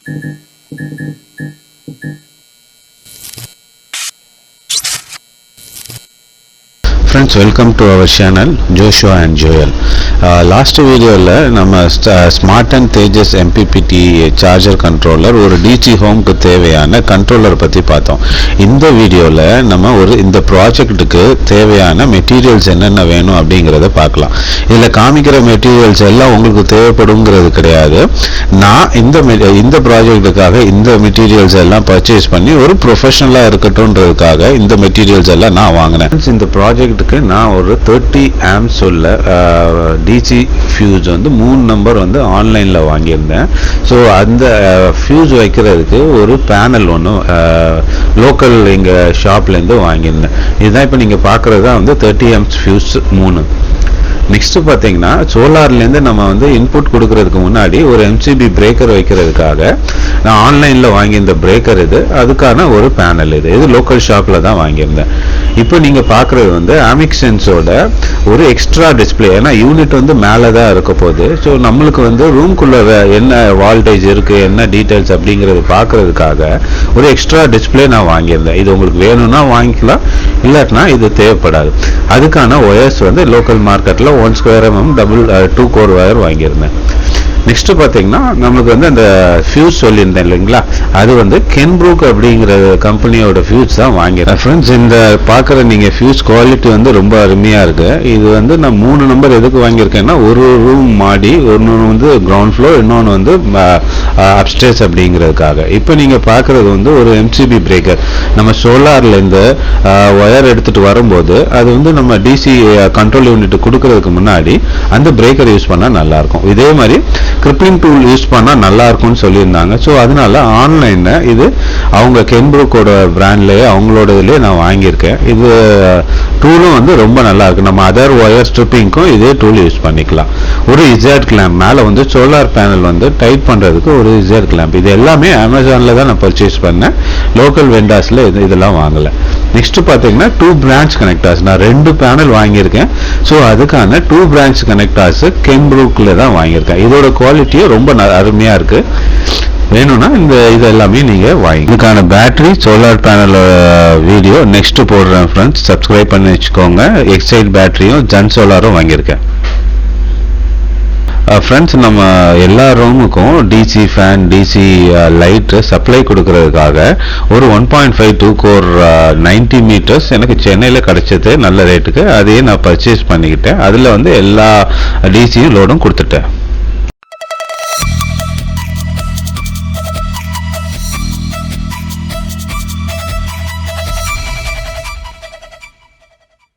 Friends, welcome to our channel Joshua and Joel. Last video la nama Smart and Tejas MPPT charger controller ஒரு DC home க்கு தேவையான controller பத்தி பார்த்தோம். இந்த வீடியோல நம்ம இந்த ப்ராஜெக்ட்டுக்கு தேவையான மெட்டீரியல்ஸ் என்னென்ன வேணும் அப்படிங்கறத பார்க்கலாம். இதுல காமிக்கிற மெட்டீரியல்ஸ் எல்லாம் உங்களுக்கு தேவைப்படும்ங்கிறது கிடையாது. நான் இந்த ப்ராஜெக்ட்டுக்காக இந்த மெட்டீரியல்ஸ் எல்லாம் பர்ச்சேஸ் பண்ணி ஒரு ப்ரொஃபஷனலா இருக்கட்டும்ன்றதுக்காக இந்த மெட்டீரியல்ஸ் எல்லாம் நான் வாங்கினேன். இந்த ப்ராஜெக்ட் நான் ஒரு 30 amps உள்ள DC ஃபியூஸ் வந்து 3 நம்பர் வந்து ஆன்லைன்ல வாங்கியிருந்தேன். ஸோ அந்த ஃபியூஸ் வைக்கிறதுக்கு ஒரு பேனல் ஒன்று லோக்கல் எங்கள் ஷாப்லேருந்து வாங்கியிருந்தேன். இதுதான் இப்போ நீங்கள் பார்க்குறது தான் வந்து 30 amps ஃபியூஸ் 3. நெக்ஸ்ட் பார்த்தீங்கன்னா சோலார்லேருந்து நம்ம வந்து இன்புட் கொடுக்கறதுக்கு முன்னாடி ஒரு MCB பிரேக்கர் வைக்கிறதுக்காக நான் ஆன்லைனில் வாங்கியிருந்த பிரேக்கர் இது, அதுக்கான ஒரு பேனல் இது லோக்கல் ஷாப்பில் தான் வாங்கியிருந்தேன். இப்போ நீங்கள் பார்க்குறது வந்து ஆமிக்சென்ஸோட ஒரு எக்ஸ்ட்ரா டிஸ்பிளே. ஏன்னா யூனிட் வந்து மேலே தான் இருக்க போகுது. ஸோ நம்மளுக்கு வந்து ரூம்குள்ளே என்ன வால்டேஜ் இருக்குது, என்ன டீட்டெயில்ஸ் அப்படிங்கிறது பார்க்குறதுக்காக ஒரு எக்ஸ்ட்ரா டிஸ்பிளே நான் வாங்கியிருந்தேன். இது உங்களுக்கு வேணும்னா வாங்கிக்கலாம், இல்லாட்டினா இது தேவைப்படாது. அதுக்கான ஒயர்ஸ் வந்து லோக்கல் மார்க்கெட்டில் 1 square mm 2 core வயர் வாங்கியிருந்தேன். நெக்ஸ்ட் பார்த்தீங்கன்னா நம்மளுக்கு வந்து அந்த ஃபியூஸ் சொல்லியிருந்தேன் இல்லைங்களா, அது வந்து கென்ப்ரூக் அப்படிங்கிற கம்பெனியோட ஃபியூஸ் தான் வாங்கியிருக்கேன். ஃப்ரெண்ட்ஸ், இந்த பார்க்குற நீங்கள் ஃபியூஸ் குவாலிட்டி வந்து ரொம்ப அருமையாக இருக்குது. இது வந்து நான் 3 நம்பர் எதுக்கு வாங்கியிருக்கேன்னா, ஒரு ரூம் மாடி, ஒன்று வந்து கிரவுண்ட் ஃப்ளோர், இன்னொன்று வந்து அப்ஸ்டேர்ஸ் அப்படிங்கிறதுக்காக. இப்போ நீங்கள் பார்க்குறது வந்து ஒரு MCB பிரேக்கர். நம்ம சோலார்லேருந்து ஒயர் எடுத்துகிட்டு வரும்போது அது வந்து நம்ம DC கண்ட்ரோல் யூனிட் கொடுக்கறதுக்கு முன்னாடி அந்த பிரேக்கர் யூஸ் பண்ணால் நல்லாயிருக்கும். இதே மாதிரி கிரிப்ளிங் டூல் யூஸ் பண்ணால் நல்லா இருக்கும்னு சொல்லியிருந்தாங்க. ஸோ அதனால ஆன்லைனில் இது அவங்க கென்ப்ரூக்கோட பிராண்ட்லேயே அவங்களோட இதுலேயே நான் வாங்கியிருக்கேன். இது டூலும் வந்து ரொம்ப நல்லா இருக்கு. நம்ம அதர் ஒயர் ஸ்ட்ரிப்பிங்க்கும் இதே டூல் யூஸ் பண்ணிக்கலாம். ஒரு இசட் கிளாம்ப் மேலே வந்து சோலார் பேனல் வந்து டைட் பண்ணுறதுக்கு ஒரு இசட் கிளாம்ப். இது எல்லாமே அமேசானில் தான் நான் பர்ச்சேஸ் பண்ணேன். லோக்கல் வெண்டாஸில் இதெல்லாம் வாங்கலை. நெக்ஸ்ட் பார்த்தீங்கன்னா 2 branch கனெக்டர்ஸ். நான் 2 பேனல் வாங்கியிருக்கேன். ஸோ அதுக்கான 2 branch கனெக்டர்ஸ் கென்ப்ரூக்கில் தான் வாங்கியிருக்கேன். இதோட குவாலிட்டியும் ரொம்ப அருமையாக இருக்குது. வேணும்னா இது எல்லாமே நீங்கள் வாங்கி. இதுக்கான battery, solar panel video next போடுறேன் ஃப்ரெண்ட்ஸ். சப்ஸ்கிரைப் பண்ணி வச்சுக்கோங்க. எக்ஸைட் பேட்டரியும் ஜன் சோலாரும் வாங்கியிருக்கேன். ஃப்ரெண்ட்ஸ், நம்ம எல்லா ரூமுக்கும் DC fan, DC light supply கொடுக்கறதுக்காக ஒரு 1.5 2 core 90 meters எனக்கு சென்னையில் கிடைச்சது நல்ல ரேட்டுக்கு. அதையே நான் பர்ச்சேஸ் பண்ணிக்கிட்டேன். அதில் வந்து எல்லா DCயும் லோடும் கொடுத்துட்டேன்.